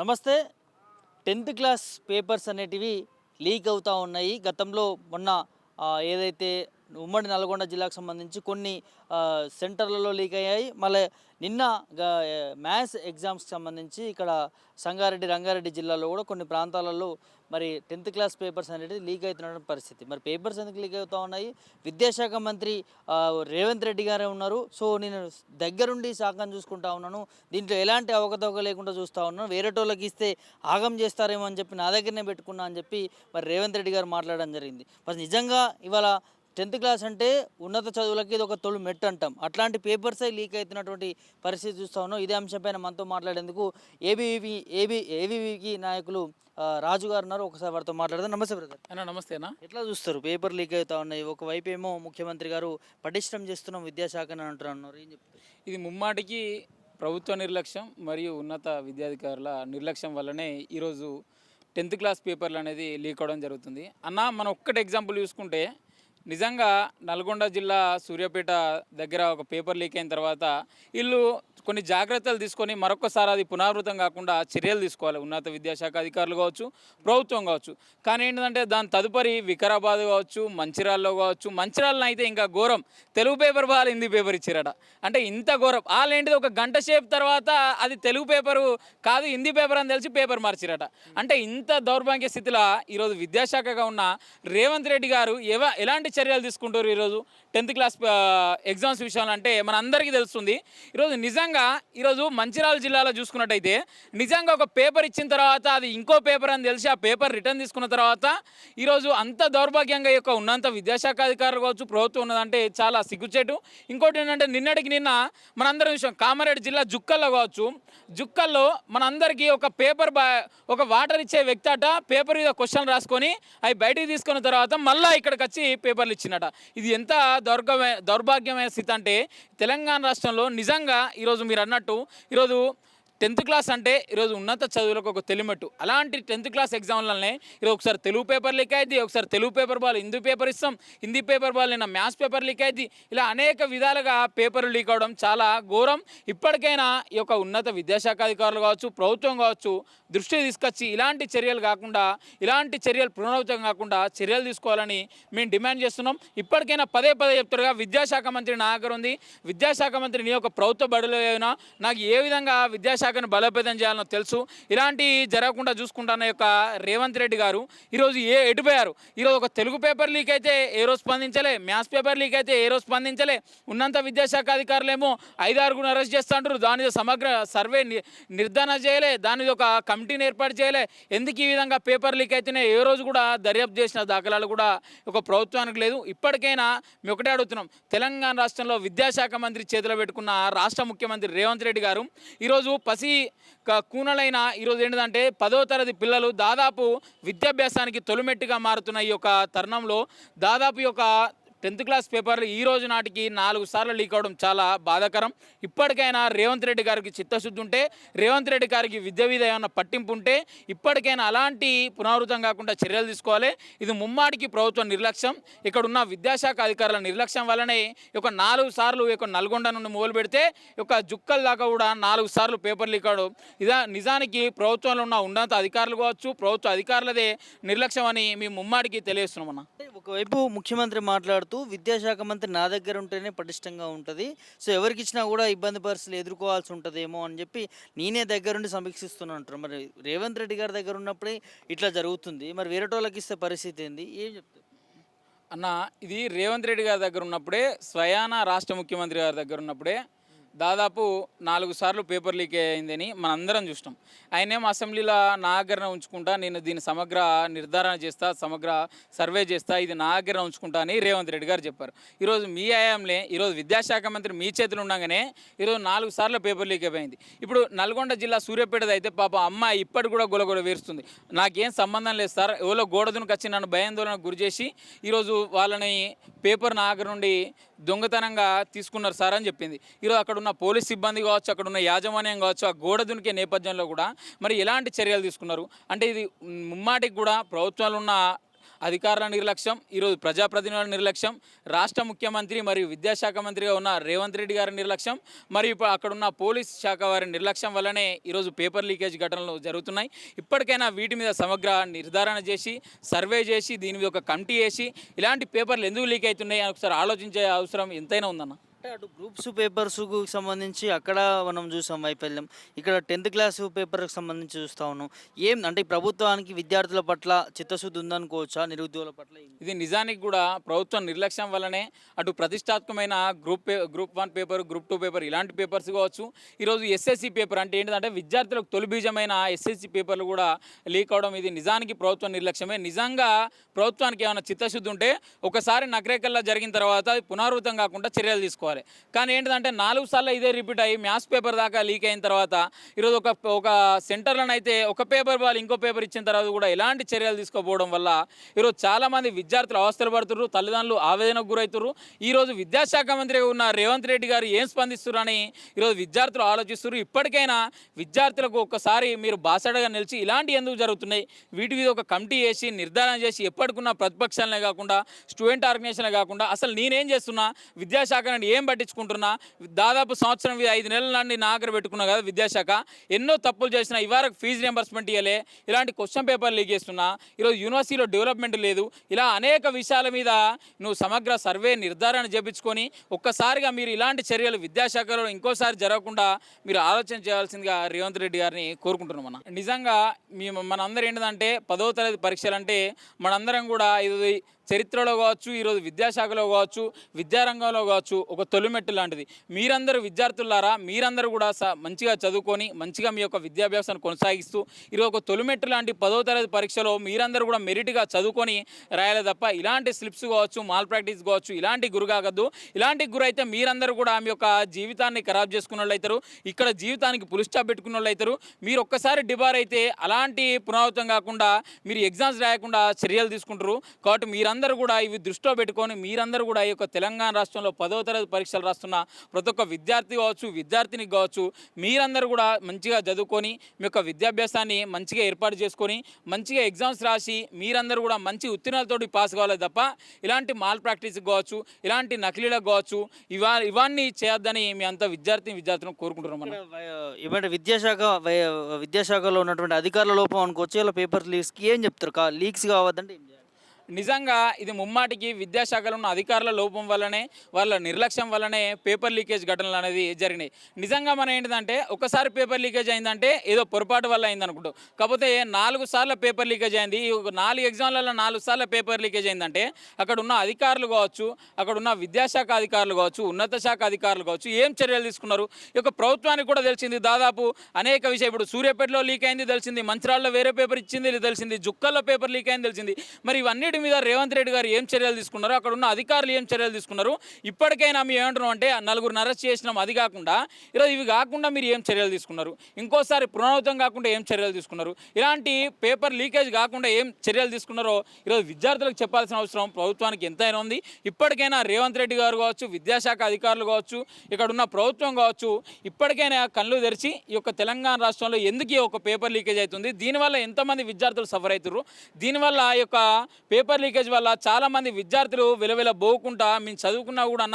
నమస్తే. 10th class papers అనేటివి leak అవుతా ఉన్నాయి. గతంలో మొన్న ఏదైతే ఉమ్మడి నల్గొండ జిల్లాకు సంబంధించి కొన్ని సెంటర్లలో లీక్ అయ్యాయి. మళ్ళీ నిన్న గా మ్యాథ్స్ ఎగ్జామ్స్‌కి సంబంధించి ఇక్కడ సంగారెడ్డి, రంగారెడ్డి జిల్లాలో కూడా కొన్ని ప్రాంతాలలో మరి 10th క్లాస్ పేపర్స్ అనేటివి లీక్ అవుతున్న పరిస్థితి. మరి పేపర్స్ ఎందుకు లీక్ అవుతా ఉన్నాయి? విద్యాశాఖ మంత్రి రేవంత్ రెడ్డి గారే ఉన్నారు. సో, నేను దగ్గరుండి శాఖను చూసుకుంటా ఉన్నాను. దీంట్లో ఎలాంటి అవకతవక లేకుండా చూస్తా ఉన్నాను. వేరేటోళ్ళకి ఇస్తే ఆగం చేస్తారేమో అని చెప్పి నా దగ్గరనే పెట్టుకున్నా అని చెప్పి మరి రేవంత్ రెడ్డి గారు మాట్లాడడం జరిగింది. మరి నిజంగా ఇవాళ 10th క్లాస్ అంటే ఉన్నత చదువులకి ఇది ఒక తొలి మెట్టు అంటాం. అట్లాంటి పేపర్సే లీక్ అవుతున్నటువంటి పరిస్థితి చూస్తా ఉన్నాం. ఇదే అంశంపైన మనతో మాట్లాడేందుకు ఏబీవీపీ నాయకులు రాజు గారు ఉన్నారు. ఒకసారి వారితో మాట్లాడదాం. నమస్తే బ్రదర్. అన్న నమస్తే అన్న. ఎట్లా చూస్తారు? పేపర్ లీక్ అవుతా ఉన్నాయి. ఒకవైపు ఏమో ముఖ్యమంత్రి గారు పటిష్టం చేస్తున్నాం విద్యాశాఖని అంటున్నారు. ఏం చెప్తారు? ఇది ముమ్మాటికి ప్రభుత్వ నిర్లక్ష్యం మరియు ఉన్నత విద్యాధికారుల నిర్లక్ష్యం వల్లనే ఈరోజు 10th క్లాస్ పేపర్లు అనేది లీక్ అవ్వడం జరుగుతుంది. అన్న మనం ఒక్కటి ఎగ్జాంపుల్ చూసుకుంటే నిజంగా నల్గొండ జిల్లా సూర్యాపేట దగ్గర ఒక పేపర్ లీక్ అయిన తర్వాత వీళ్ళు కొన్ని జాగ్రత్తలు తీసుకొని మరొకసారి అది పునరావృతం కాకుండా చర్యలు తీసుకోవాలి. ఉన్నత విద్యాశాఖ అధికారులు కావచ్చు, ప్రభుత్వం కావచ్చు. కానీ ఏంటంటే దాని తదుపరి వికారాబాద్ కావచ్చు, మంచిర్యాలలో కావచ్చు, మంచిర్యాలలో అయితే ఇంకా ఘోరం, తెలుగు పేపర్ వాళ్ళు హిందీ పేపర్ ఇచ్చారట. అంటే ఇంత ఘోరం వాళ్ళేంటిది, ఒక గంట సేపు తర్వాత అది తెలుగు పేపరు కాదు హిందీ పేపర్ అని తెలిసి పేపర్ మార్చిరట. అంటే ఇంత దౌర్భాగ్య స్థితిలో ఈరోజు విద్యాశాఖగా ఉన్న రేవంత్ రెడ్డి గారు ఎలాంటి చర్యలు తీసుకుంటారు ఈరోజు 10th క్లాస్ ఎగ్జామ్స్ విషయంలో అంటే మన అందరికీ తెలుస్తుంది. ఈరోజు మంచిర్యాల జిల్లాలో చూసుకున్నట్టయితే నిజంగా ఒక పేపర్ ఇచ్చిన తర్వాత అది ఇంకో పేపర్ అని తెలిసి ఆ పేపర్ రిటర్న్ తీసుకున్న తర్వాత ఈరోజు అంత దౌర్భాగ్యంగా యొక్క ఉన్నంత విద్యాశాఖ అధికారులు కావచ్చు, ప్రభుత్వం ఉన్నదంటే చాలా సిగ్గుచేటు. ఇంకోటి ఏంటంటే నిన్నటికి నిన్న మనందరం విషయం కామారెడ్డి జిల్లా జుక్కల్లో కావచ్చు, జుక్కల్లో మనందరికీ ఒక పేపర్ ఒక వాటర్ ఇచ్చే వ్యక్తి అట పేపర్ మీద క్వశ్చన్ రాసుకొని అవి బయటికి తీసుకున్న తర్వాత మళ్ళీ ఇక్కడికి వచ్చి పేపర్లు ఇచ్చినట. ఇది ఎంత దౌర్భాగ్యమైన స్థితి అంటే తెలంగాణ రాష్ట్రంలో నిజంగా ఈరోజు మీరు అన్నట్టు ఈరోజు 10th క్లాస్ అంటే ఈరోజు ఉన్నత చదువులకు ఒక తెలిమెట్టు. అలాంటి 10th క్లాస్ ఎగ్జామ్లనే ఈరోజు ఒకసారి తెలుగు పేపర్ లీక్ అయింది, ఒకసారి Telugu paper ball Hindi paper ఇస్తాం, హిందీ పేపర్ బాల్ నిన్న మ్యాథ్స్ పేపర్ లీక్ అయింది. ఇలా అనేక విధాలుగా పేపర్లు లీక్ అవడం చాలా ఘోరం. ఇప్పటికైనా ఈ యొక్క ఉన్నత విద్యాశాఖ అధికారులు కావచ్చు, ప్రభుత్వం కావచ్చు దృష్టి తీసుకొచ్చి ఇలాంటి చర్యలు కాకుండా, ఇలాంటి చర్యలు పునరావృతం కాకుండా చర్యలు తీసుకోవాలని మేము డిమాండ్ చేస్తున్నాం. ఇప్పటికైనా పదే చెప్తారుగా విద్యాశాఖ మంత్రి నా దగ్గర ఉంది, విద్యాశాఖ మంత్రి నీ యొక్క ప్రభుత్వ బడులు అయినా నాకు ఏ విధంగా విద్యాశాఖను బలోపేతం చేయాలనో తెలుసు. ఇలాంటి జరగకుండా చూసుకుంటున్న యొక్క రేవంత్ రెడ్డి గారు ఈరోజు ఎటుపోయారు? ఈరోజు ఒక తెలుగు పేపర్ లీక్ అయితే ఏ రోజు స్పందించలే, మ్యాథ్స్ పేపర్ లీక్ అయితే ఏ రోజు స్పందించలే. ఉన్నంత విద్యాశాఖ అధికారులేమో 5-6 అరెస్ట్ చేస్తుంటారు, దాని సమగ్ర సర్వే నిర్ధారణ చేయలే, దాని ఒక కమిటీని ఏర్పాటు చేయలే. ఎందుకు ఈ విధంగా పేపర్ లీక్ అయితేనే ఏ రోజు కూడా దర్యాప్తు చేసిన దాఖలాలు కూడా ఒక ప్రభుత్వానికి లేదు. ఇప్పటికైనా మేము ఒకటే అడుగుతున్నాం, తెలంగాణ రాష్ట్రంలో విద్యాశాఖ మంత్రి చేతిలో పెట్టుకున్న రాష్ట్ర ముఖ్యమంత్రి రేవంత్ రెడ్డి గారు ఈరోజు కూనలైన ఈరోజు ఏంటంటే 10వ తరగతి పిల్లలు దాదాపు విద్యాభ్యాసానికి తొలిమెట్టుగా మారుతున్న ఈ యొక్క తరుణంలో దాదాపు ఈ యొక్క 10th క్లాస్ పేపర్లు ఈ రోజు నాటికి 4 సార్లు లీక్ అవడం చాలా బాధాకరం. ఇప్పటికైనా రేవంత్ రెడ్డి గారికి చిత్తశుద్ధి ఉంటే, రేవంత్ రెడ్డి గారికి విద్య మీద ఏమన్నా పట్టింపు ఉంటే ఇప్పటికైనా అలాంటి పునరావృతం కాకుండా చర్యలు తీసుకోవాలి. ఇది ముమ్మాటికి ప్రభుత్వ నిర్లక్ష్యం, ఇక్కడ ఉన్న విద్యాశాఖ అధికారుల నిర్లక్ష్యం వల్లనే ఒక 4 సార్లు ఇక నల్గొండ నుండి మొదలు పెడితే ఒక జుక్కల దాకా కూడా 4 సార్లు పేపర్ లీక్ అవడం నిజానికి ప్రభుత్వంలో ఉన్న ఉన్నత అధికారులు కావచ్చు, ప్రభుత్వ అధికారులదే నిర్లక్ష్యం అని మేము ముమ్మాటికి తెలియజేస్తున్నాం అన్న. ఒకవైపు ముఖ్యమంత్రి మాట్లాడుతూ విద్యాశాఖ మంత్రి నా దగ్గర ఉంటేనే పటిష్టంగా ఉంటుంది, సో ఎవరికి ఇచ్చినా కూడా ఇబ్బంది పరిస్థితులు ఎదుర్కోవాల్సి ఉంటుందేమో అని చెప్పి నేనే దగ్గరుండి సమీక్షిస్తున్నాను అంటారు. మరి రేవంత్ రెడ్డి గారి దగ్గర ఉన్నప్పుడే ఇట్లా జరుగుతుంది, మరి వేరేటోళ్ళకి ఇస్తే పరిస్థితి ఏంది? ఏం చెప్తారు అన్న? ఇది రేవంత్ రెడ్డి గారి దగ్గర ఉన్నప్పుడే, స్వయాన రాష్ట్ర ముఖ్యమంత్రి గారి దగ్గర ఉన్నప్పుడే దాదాపు 4 సార్లు పేపర్ లీక్ అయిందని మనందరం చూసినాం. ఆయనేమో అసెంబ్లీలో నా దగ్గర ఉంచుకుంటా, నేను దీన్ని సమగ్ర నిర్ధారణ చేస్తా, సమగ్ర సర్వే చేస్తా, ఇది నా దగ్గర ఉంచుకుంటా అని రేవంత్ రెడ్డి గారు చెప్పారు. ఈరోజు మీ హయాంలో ఈరోజు విద్యాశాఖ మంత్రి మీ చేతులు ఉండగానే ఈరోజు 4 సార్లు పేపర్ లీక్ అయిపోయింది. ఇప్పుడు నల్గొండ జిల్లా సూర్యాపేటది అయితే పాప అమ్మాయి ఇప్పటి కూడా గొలగొల వేరుస్తుంది. నాకేం సంబంధం లేదు సార్, ఎవరో గోడదునికి వచ్చి నన్ను భయాందోళనకు గురి చేసి ఈరోజు వాళ్ళని పేపర్ నా దగ్గర నుండి దొంగతనంగా తీసుకున్నారు సార్ అని చెప్పింది. ఈరోజు అక్కడ ఉన్న పోలీస్ సిబ్బంది కావచ్చు, అక్కడ ఉన్న యాజమాన్యం కావచ్చు, ఆ గోడ దునికే నేపథ్యంలో కూడా మరి ఎలాంటి చర్యలు తీసుకున్నారు అంటే ఇది ముమ్మాటికి కూడా ప్రభుత్వాలు ఉన్న అధికారుల నిర్లక్ష్యం, ఈరోజు ప్రజాప్రతినిధుల నిర్లక్ష్యం, రాష్ట్ర ముఖ్యమంత్రి మరియు విద్యాశాఖ మంత్రిగా ఉన్న రేవంత్ రెడ్డి గారి నిర్లక్ష్యం, మరియు ఇప్పుడు అక్కడ ఉన్న పోలీస్ శాఖ వారి నిర్లక్ష్యం వల్లనే ఈరోజు పేపర్ లీకేజ్ ఘటనలు జరుగుతున్నాయి. ఇప్పటికైనా వీటి మీద సమగ్ర నిర్ధారణ చేసి, సర్వే చేసి, దీని మీద ఒక కమిటీ వేసి ఇలాంటి పేపర్లు ఎందుకు లీక్ అవుతున్నాయి అని ఒకసారి ఆలోచించే అవసరం ఎంతైనా ఉందన్న. అంటే అటు గ్రూప్స్ పేపర్స్కు సంబంధించి అక్కడ మనం చూసాం వైఫల్యం, ఇక్కడ 10th క్లాసు పేపర్కి సంబంధించి చూస్తా ఉన్నాం. ఏం అంటే ఈ ప్రభుత్వానికి విద్యార్థుల పట్ల చిత్తశుద్ధి ఉందనుకోవచ్చా, నిరుద్యోగుల పట్ల ఇది నిజానికి కూడా ప్రభుత్వం నిర్లక్ష్యం వల్లనే అటు ప్రతిష్టాత్మకమైన గ్రూప్ 1 పేపర్, గ్రూప్ 2 పేపర్ ఇలాంటి పేపర్స్ కావచ్చు, ఈరోజు ఎస్ఎస్సి పేపర్ అంటే ఏంటంటే విద్యార్థులకు తొలి బీజమైన ఎస్ఎస్సి పేపర్లు కూడా లీక్ అవడం, ఇది నిజానికి ప్రభుత్వం నిర్లక్ష్యమే. నిజంగా ప్రభుత్వానికి ఏమైనా చిత్తశుద్ధి ఉంటే ఒకసారి నకరేకల్లా జరిగిన తర్వాత అది పునరావృతం కాకుండా చర్యలు తీసుకోవాలి. కానీ ఏంటంటే 4 సార్లు ఇదే రిపీట్ అయ్యి మ్యాథ్స్ పేపర్ దాకా లీక్ అయిన తర్వాత ఈరోజు ఒక సెంటర్లను అయితే ఒక పేపర్ వాళ్ళు ఇంకో పేపర్ ఇచ్చిన తర్వాత కూడా ఎలాంటి చర్యలు తీసుకోకపోవడం వల్ల ఈరోజు చాలామంది విద్యార్థులు అవస్థలు పడుతున్నారు, తల్లిదండ్రులు ఆవేదనకు గురవుతున్నారు. ఈరోజు విద్యాశాఖ మంత్రిగా ఉన్న రేవంత్ రెడ్డి గారు ఏం స్పందిస్తున్నారని ఈరోజు విద్యార్థులు ఆలోచిస్తున్నారు. ఇప్పటికైనా విద్యార్థులకు ఒక్కసారి మీరు బాసడగా నిలిచి ఇలాంటి ఎందుకు జరుగుతున్నాయి వీటి మీద ఒక కమిటీ వేసి నిర్ధారణ చేసి, ఎప్పటికున్న ప్రతిపక్షాలనే కాకుండా స్టూడెంట్ ఆర్గనైజేషన్లే కాకుండా అసలు నేనేం చేస్తున్నా, విద్యాశాఖ నుండి ఏం పట్టించుకుంటున్నా, దాదాపు సంవత్సరం 5 నెలల నుండి నా దగ్గర పెట్టుకున్నా కదా విద్యాశాఖ, ఎన్నో తప్పులు చేసిన, ఇవారకు ఫీజు రియంబర్స్మెంట్ ఇవ్వలే, ఇలాంటి క్వశ్చన్ పేపర్ లీక్ చేస్తున్నా, ఈరోజు యూనివర్సిటీలో డెవలప్మెంట్ లేదు, ఇలా అనేక విషయాల మీద నువ్వు సమగ్ర సర్వే నిర్ధారణ చేయించుకొని ఒక్కసారిగా మీరు ఇలాంటి చర్యలు విద్యాశాఖలో ఇంకోసారి జరగకుండా మీరు ఆలోచన చేయాల్సిందిగా రేవంత్ రెడ్డి గారిని కోరుకుంటున్నాం. నిజంగా మనందరూ ఏంటంటే 10వ తరగతి పరీక్షలు అంటే మనందరం కూడా ఇది చరిత్రలో కావచ్చు, ఈరోజు విద్యాశాఖలో కావచ్చు, విద్యారంగంలో కావచ్చు ఒక తొలిమెట్టు లాంటిది. మీరందరూ విద్యార్థులారా, మీరందరూ కూడా మంచిగా చదువుకొని మంచిగా మీ యొక్క విద్యాభ్యాసాన్ని కొనసాగిస్తూ ఈరోజు ఒక తొలిమెట్టు లాంటి 10వ తరగతి పరీక్షలో మీరందరూ కూడా మెరిట్గా చదువుకొని రాయాలి తప్ప ఇలాంటి స్లిప్స్ కావచ్చు, మాల్ ప్రాక్టీస్ కావచ్చు ఇలాంటి గురి కాగద్దు. ఇలాంటి గురి అయితే మీరందరూ కూడా మీ యొక్క జీవితాన్ని ఖరాబ్ చేసుకున్న వాళ్ళు అవుతారు, ఇక్కడ జీవితానికి పులి స్టాప్ పెట్టుకున్న వాళ్ళు అవుతారు. మీరు ఒక్కసారి డిబార్ అయితే అలాంటి పునరావృతం కాకుండా మీరు ఎగ్జామ్స్ రాయకుండా చర్యలు తీసుకుంటారు. కాబట్టి మీరందరూ కూడా ఇవి దృష్టిలో పెట్టుకొని మీరందరూ కూడా ఈ యొక్క తెలంగాణ రాష్ట్రంలో 10వ తరగతి పరీక్షలు రాస్తున్న ప్రతి ఒక్క విద్యార్థి కావచ్చు, విద్యార్థిని కావచ్చు, మీరందరూ కూడా మంచిగా చదువుకొని మీ యొక్క విద్యాభ్యాసాన్ని మంచిగా ఏర్పాటు చేసుకొని మంచిగా ఎగ్జామ్స్ రాసి మీరందరూ కూడా మంచి ఉత్తీర్ణతోటి పాస్ కావాలి తప్ప ఇలాంటి మాల్ ప్రాక్టీస్కి కావచ్చు, ఇలాంటి నకిలీలకు కావచ్చు ఇవన్నీ చేయొద్దని మీ అంతా విద్యార్థులను కోరుకుంటున్నాం. ఏమంటే విద్యాశాఖలో ఉన్నటువంటి అధికారుల లోపం అనుకోవచ్చు, ఇలా పేపర్ లీక్స్కి ఏం చెప్తారు? లీక్స్ కావద్దంటే ఏం చేయాలి? నిజంగా ఇది ముమ్మాటికి విద్యాశాఖలో ఉన్న అధికారుల లోపం వల్లనే, వాళ్ళ నిర్లక్ష్యం వల్లనే పేపర్ లీకేజ్ ఘటనలు అనేది జరిగినాయి. నిజంగా మనం ఏంటిదంటే ఒకసారి పేపర్ లీకేజ్ అయిందంటే ఏదో పొరపాటు వల్ల అయింది అనుకుంటాం. కాకపోతే 4 సార్లు పేపర్ లీకేజ్ అయింది, 4 ఎగ్జామ్లలో 4 సార్లు పేపర్ లీకేజ్ అయిందంటే అక్కడ ఉన్న అధికారులు కావచ్చు, అక్కడ ఉన్న విద్యాశాఖ అధికారులు కావచ్చు, ఉన్నత శాఖ అధికారులు కావచ్చు ఏం చర్యలు తీసుకున్నారు? ఈ యొక్క ప్రభుత్వానికి కూడా తెలిసింది, దాదాపు అనేక విషయం ఇప్పుడు సూర్యాపేటలో లీక్ అయింది తెలిసింది, మంచిర్యాలలో వేరే పేపర్ ఇచ్చింది తెలిసింది, జుక్కల్లో పేపర్ లీక్ అయింది తెలిసింది. మరి ఇవన్నిటి మీద రేవంత్ రెడ్డి గారు ఏం చర్యలు తీసుకున్నారు, అక్కడ ఉన్న అధికారులు ఏం చర్యలు తీసుకున్నారు? ఇప్పటికైనా మేము ఏమంటున్నాం అంటే 4 అరెస్ట్ చేసినాం, అది కాకుండా ఈరోజు ఇవి కాకుండా మీరు ఏం చర్యలు తీసుకున్నారు? ఇంకోసారి పునరావృతం కాకుండా ఏం చర్యలు తీసుకున్నారు? ఇలాంటి పేపర్ లీకేజ్ కాకుండా ఏం చర్యలు తీసుకున్నారో ఈరోజు విద్యార్థులకు చెప్పాల్సిన అవసరం ప్రభుత్వానికి ఎంతైనా ఉంది. ఇప్పటికైనా రేవంత్ రెడ్డి గారు కావచ్చు, విద్యాశాఖ అధికారులు కావచ్చు, ఇక్కడ ఉన్న ప్రభుత్వం కావచ్చు, ఇప్పటికైనా కళ్ళు తెరిచి ఈ యొక్క తెలంగాణ రాష్ట్రంలో ఎందుకు ఒక పేపర్ లీకేజ్ అవుతుంది, దీనివల్ల ఎంతమంది విద్యార్థులు సఫర్ అవుతారు, దీనివల్ల ఈ యొక్క పేపర్ లీకేజ్ వల్ల చాలామంది విద్యార్థులు విలవిల పోకుండా మేము చదువుకున్నా కూడా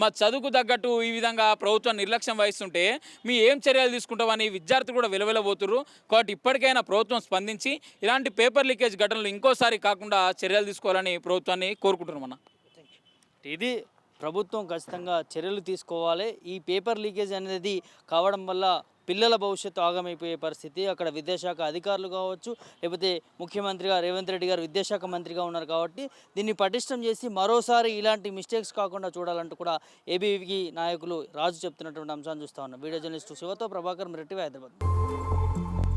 మా చదువుకు తగ్గట్టు ఈ విధంగా ప్రభుత్వం నిర్లక్ష్యం వహిస్తుంటే మీ ఏం చర్యలు తీసుకుంటామని విద్యార్థులు కూడా విలవిలబోతున్నారు. కాబట్టి ఇప్పటికైనా ప్రభుత్వం స్పందించి ఇలాంటి పేపర్ లీకేజ్ ఘటనలు ఇంకోసారి కాకుండా చర్యలు తీసుకోవాలని ప్రభుత్వాన్ని కోరుకుంటున్నాం. ఇది ప్రభుత్వం ఖచ్చితంగా చర్యలు తీసుకోవాలి. ఈ పేపర్ లీకేజ్ అనేది కావడం వల్ల పిల్లల భవిష్యత్తు ఆగమైపోయే పరిస్థితి. అక్కడ విద్యాశాఖ అధికారులు కావచ్చు, లేకపోతే ముఖ్యమంత్రిగా రేవంత్ రెడ్డి గారు విద్యాశాఖ మంత్రిగా ఉన్నారు కాబట్టి దీన్ని పటిష్టం చేసి మరోసారి ఇలాంటి మిస్టేక్స్ కాకుండా చూడాలంటూ కూడా ఏబీవీపీ నాయకులు రాజు చెప్తున్నటువంటి అంశాన్ని చూస్తూ ఉన్నాం. వీడియో జర్నలిస్టు శివతో ప్రభాకర్, మిర్రర్ టీవీ, హైదరాబాద్.